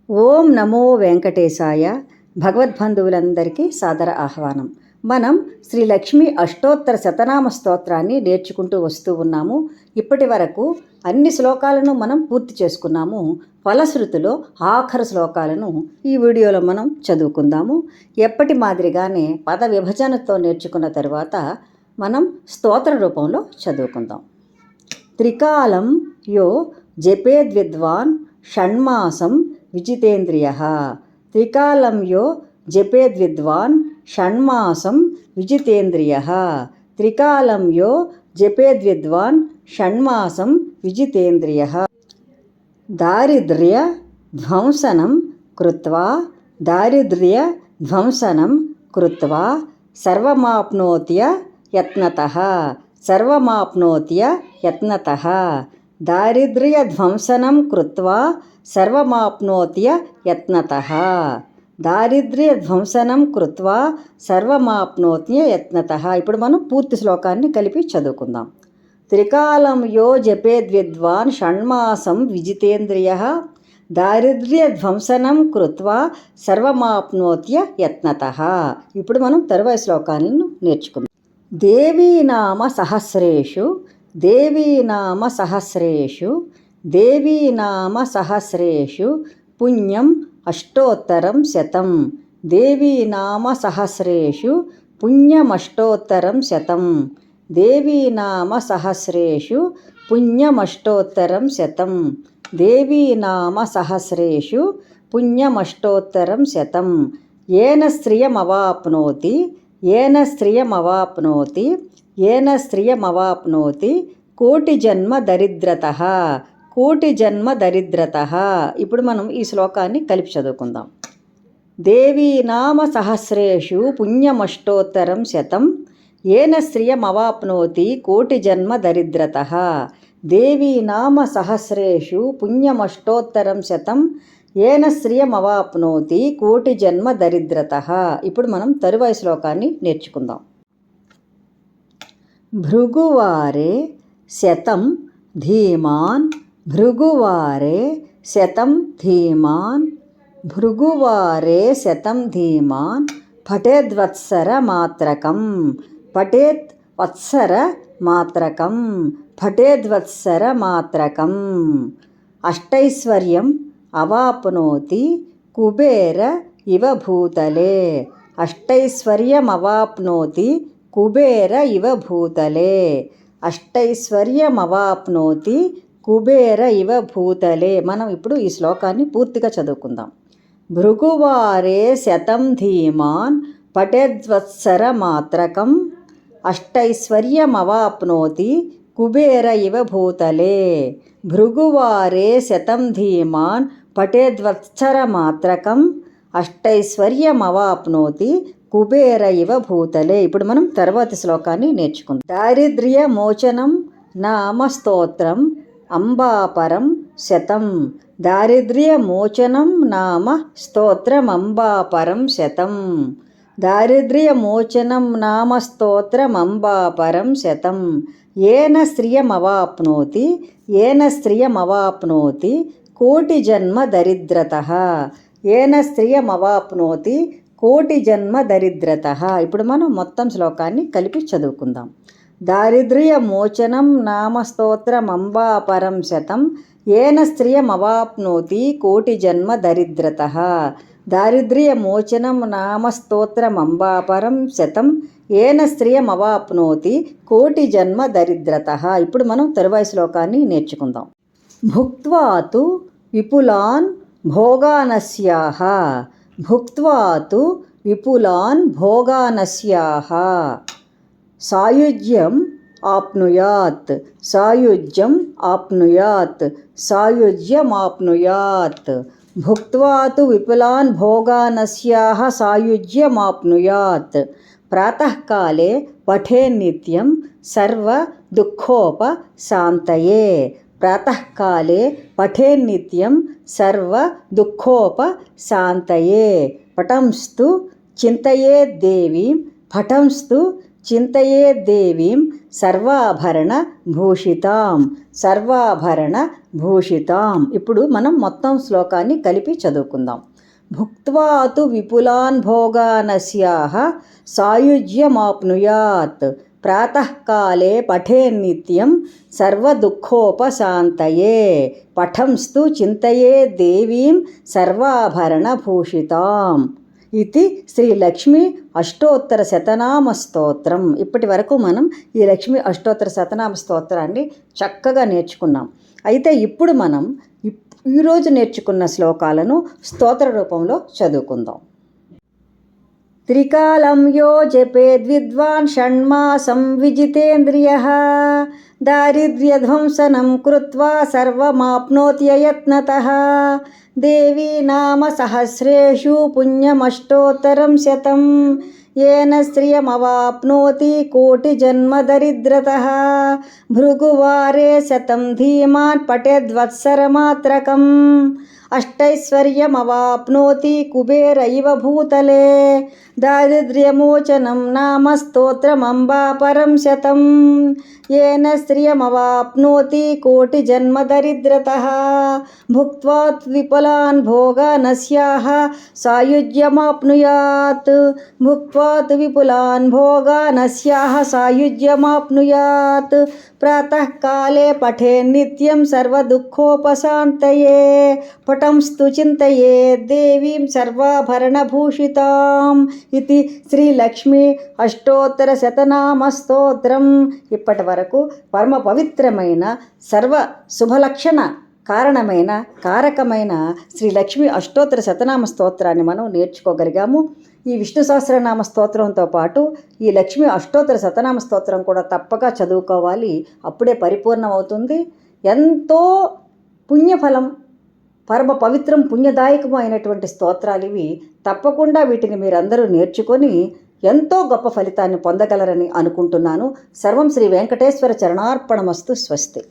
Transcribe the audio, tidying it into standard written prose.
ఓం నమో వెంకటేశాయ. భగవద్బంధువులందరికీ సాదర ఆహ్వానం. మనం శ్రీ లక్ష్మీ అష్టోత్తర శతనామ స్తోత్రాన్ని నేర్చుకుంటూ వస్తూ ఉన్నాము. ఇప్పటి వరకు అన్ని శ్లోకాలను మనం పూర్తి చేసుకున్నాము. ఫలశ్రుతిలో ఆఖరు శ్లోకాలను ఈ వీడియోలో మనం చదువుకుందాము. ఎప్పటి మాదిరిగానే పద విభజనతో నేర్చుకున్న తరువాత మనం స్తోత్ర రూపంలో చదువుకుందాం. త్రికాలం యో జపేద్విద్వాన్ షణ్మాసం విజితేంద్రియః. త్రికాలం యో జపేద్విద్వాన్ షణ్మాసం విజితేంద్రియః. త్రికాలం యో జపేద్విద్వాన్ షణ్మాసం విజితేంద్రియః. దారిద్ర్య ధ్వంసనం కృత్వా దారిద్ర్య ధ్వంసనం కృత్వా సర్వమాప్నోత్య యత్నతః. సర్వమాప్నోత్య యత్నతః. దారిద్ర్య ధ్వంసనం కృత్వా సర్వమాప్నోత్య యత్నతః. దారిద్ర్య ధ్వంసనం కృత్వా సర్వమాప్నోత్య యత్నతః. ఇప్పుడు మనం పూర్తి శ్లోకాన్ని కలిపి చదువుకుందాం. త్రికాలం యో జపేద్విద్వాన్ షణ్మాసం విజితేంద్రియః. దారిద్ర్య ధ్వంసనం కృత్వా సర్వమాప్నోత్య యత్నతః. ఇప్పుడు మనం తరువాయి శ్లోకాలను నేర్చుకుందాం. దేవీనామ సహస్రేషు దేవీనామ సహస్రేషు దేవీనామ సహస్రేషు పుణ్యం అష్టోత్తరం శతం. దేవీనామ సహస్రేషు పుణ్యమష్టోత్తరం శతం. దేవీనామ సహస్రేషు పుణ్యమష్టోత్తరం శతం. దేవీనామ సహస్రేషు పుణ్యమష్టోత్తరం శతం. ఏన శ్రియమవాప్నోతి ఏన శ్రియమవాప్నోతి ఏన శ్రియమవాప్నోతి కోటిజన్మ దరిద్రతః. కోటిజన్మ దరిద్రతః. ఇప్పుడు మనం ఈ శ్లోకాన్ని కలిపి చదువుకుందాం. దేవీనామ సహస్రేషు పుణ్యమష్టోత్తరం శతం. ఏన శ్రియమవాప్నోతి కోటిజన్మ దరిద్రతః. దేవీనామ సహస్రేషు పుణ్యమష్టోత్తరం శతం. ఏన శ్రియమవాప్నోతి కోటిజన్మ దరిద్రతః. ఇప్పుడు మనం తరువాయి శ్లోకాన్ని నేర్చుకుందాం. భృగువారే శతం ధీమాన్. భృగువారే శతం ధీమాన్. భృగువారే శతం ధీమాన్ పఠేద్వత్సర మాత్రకం. పఠేత్ వత్సర మాత్రకం. పఠేద్వత్సర మాత్రకం. అష్టైశ్వర్యం అవాప్నోతి కుబేర ఇవ భూతలే. అష్టైశ్వర్యమవాప్నోతి కుబేర ఇవ భూతలే. అష్టైశ్వర్యమవాప్నోతి కుబేర ఇవ భూతలే. మనం ఇప్పుడు ఈ శ్లోకాన్ని పూర్తిగా చదువుకుందాం. భృగువారే శతం ధీమాన్ పఠేద్వత్సర మాత్రకం. అష్టైశ్వర్యమవాప్నోతి కుబేర ఇవ భూతలే. భృగువారే శతం ధీమాన్ పఠేద్వత్సర మాత్రకం. అష్టైశ్వర్యమవాప్నోతి కుబేర ఇవ భూతలే. ఇప్పుడు మనం తర్వాతి శ్లోకాన్ని నేర్చుకుందాం. దారిద్ర్య మోచనం నామ స్తోత్రం అంబాపరం శతం. దారిద్ర్య మోచనం నామ స్తోత్రం అంబాపరం శతం. దారిద్ర్య మోచనం నామ స్తోత్రం అంబాపరం శతం. ఏన శ్రియమవాప్నోతి ఏన శ్రియమవాప్నోతి కోటిజన్మ దరిద్రతః. ఏన శ్రియమవాప్నోతి కోటిజన్మ దరిద్రతః. ఇప్పుడు మనం మొత్తం శ్లోకాన్ని కలిపి చదువుకుందాం. దారిద్ర్య మోచనం నామ స్తోత్రం అంబాపరం శతం. ఏన శ్రియమవాప్నోతి కోటిజన్మ దరిద్రతః. దారిద్ర్య మోచనం నామ స్తోత్రం అంబాపరం శతం. ఏన శ్రియమవాప్నోతి కోటిజన్మ దరిద్రతః. ఇప్పుడు మనం తరువాయి శ్లోకాన్ని నేర్చుకుందాం. భుక్త్వా తు విపులాన్ భోగానస్యాః. భుక్త్వా తు విపులాన్ భోగానస్యాః. సాయుజ్యం ఆప్నుయాత్. సాయుజ్యం ఆప్నుయాత్. సాయుజ్యమాప్నుయాత్. భుక్త్వా తు విపులాన్ భోగానస్యాః సాయుజ్యమాప్నుయాత్. ప్రాతఃకాలే పఠేన్నిత్యం సర్వ దుఃఖోపశాంతయే. ప్రాతఃకాలే పఠేన్నిత్యం సర్వ దుఃఖోపశాంతయే. పఠంస్తు చింతయేద్దేవీం. పఠంస్తు చింతయే దేవీం సర్వాభరణ భూషితాం. సర్వాభరణ భూషితాం. ఇప్పుడు మనం మొత్తం శ్లోకాన్ని కలిపి చదువుకుందాం. భుక్త్వా తు విపులాన్ భోగానస్యాః సాయుజ్యమాప్నుయాత్. ప్రాతఃకాలే పఠేన్నిత్యం సర్వదుఃఖోపశాంతయే. పఠంస్తు చింతయే దేవీం సర్వాభరణభూషితాం. ఇది శ్రీ లక్ష్మీ అష్టోత్తర శతనామ స్తోత్రం. ఇప్పటి వరకు మనం ఈ లక్ష్మీ అష్టోత్తర శతనామ స్తోత్రాన్ని చక్కగా నేర్చుకున్నాం. అయితే ఇప్పుడు మనం ఈరోజు నేర్చుకున్న శ్లోకాలను స్తోత్ర రూపంలో చదువుకుందాం. త్రికాలం యో జపేద్విద్వాన్ షణ్మాసం విజితేంద్రియః దారిద్ర్యధ్వంసనం కృత్వా సర్వమాప్నోత్యయత్నతః. దేవీ నామ సహస్రేషు పుణ్యమష్టోత్తరం శతం. येन श्रियमवाप्नोति कोटिजन्मदरिद्रतः. भृगुवारे शतं धीमान् पठेद्वत्सरमात्रकम्. अष्टैश्वर्यमवाप्नोति कुबेर इव भूतले. दारिद्र्यमोचनं नाम स्तोत्रमम्बापरं शतं. येन श्रियमवाप्नोति कोटिजन्मदरिद्रतः. भुक्त्वा विपुलान् भोगानस्याः सायुज्यमाप्नुयात्. भुक्त्वा विपुलान् भोगानस्याः सायुज्यमाप्नुयात्. प्रातःकाले पठेन्नित्यं सर्वदुःखोपशान्तये. पठंस्तु चिन्तये देवीं सर्वाभरणभूषिताम्. इति శ్రీలక్ష్మీ అష్టోత్తర శతనామ స్తోత్రం. ఇప్పటి వరకు పరమ పవిత్రమైన సర్వ శుభలక్షణ కారణమైన కారకమైన శ్రీ లక్ష్మీ అష్టోత్తర శతనామ స్తోత్రాన్ని మనం నేర్చుకోగలిగాము. ఈ విష్ణు సహస్రనామ స్తోత్రంతో పాటు ఈ లక్ష్మీ అష్టోత్తర శతనామ స్తోత్రం కూడా తప్పక చదువుకోవాలి. అప్పుడే పరిపూర్ణం అవుతుంది. ఎంతో పుణ్యఫలం, పరమ పవిత్రం పుణ్యదాయకము అయినటువంటి స్తోత్రాలు ఇవి. తప్పకుండా వీటిని మీరందరూ నేర్చుకొని ఎంతో గొప్ప ఫలితాన్ని పొందగలరని అనుకుంటున్నాను. సర్వం శ్రీ వెంకటేశ్వర చరణార్పణమస్తు. స్వస్తి.